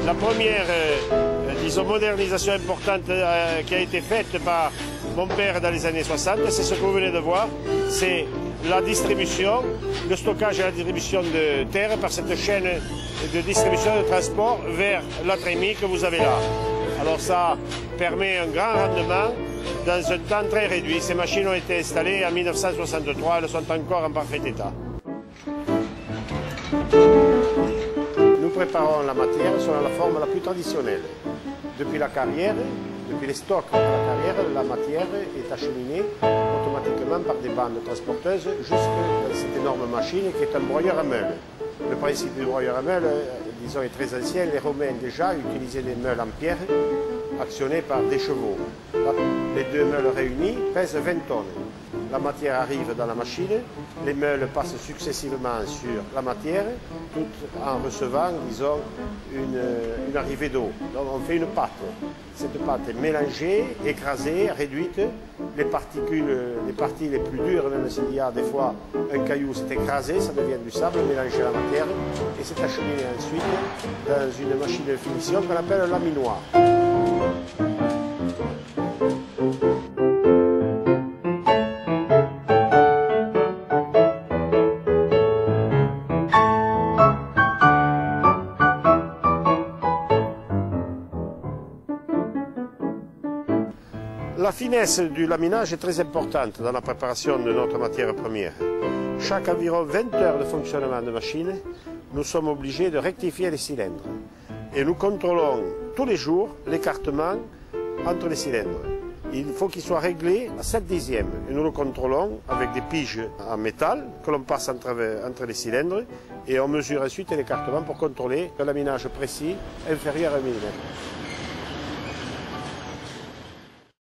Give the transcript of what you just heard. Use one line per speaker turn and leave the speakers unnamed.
La première, disons, modernisation importante qui a été faite par mon père dans les années 60, c'est ce que vous venez de voir, c'est la distribution, le stockage et la distribution de terre par cette chaîne de distribution et de transport vers la trémie que vous avez là. Alors ça permet un grand rendement dans un temps très réduit. Ces machines ont été installées en 1963, elles sont encore en parfait état. Nous préparons la matière selon la forme la plus traditionnelle. Depuis la carrière, depuis les stocks de la carrière, la matière est acheminée automatiquement par des bandes transporteuses jusqu'à cette énorme machine qui est un broyeur à meules. Le principe du broyeur à meules, disons, est très ancien. Les Romains déjà utilisaient des meules en pierre actionnées par des chevaux. Là, les deux meules réunies pèsent 20 tonnes. La matière arrive dans la machine, les meules passent successivement sur la matière, tout en recevant, disons, une arrivée d'eau. Donc on fait une pâte. Cette pâte est mélangée, écrasée, réduite. Les particules, les parties les plus dures, même s'il y a des fois un caillou, c'est écrasé, ça devient du sable mélangé à la matière et c'est acheminé ensuite dans une machine de finition qu'on appelle laminoir. La finesse du laminage est très importante dans la préparation de notre matière première. Chaque environ 20 heures de fonctionnement de machine, nous sommes obligés de rectifier les cylindres. Et nous contrôlons tous les jours l'écartement entre les cylindres. Il faut qu'il soit réglé à 7 dixièmes. Et nous le contrôlons avec des piges en métal que l'on passe entre les cylindres et on mesure ensuite l'écartement pour contrôler le laminage précis inférieur à 1 mm.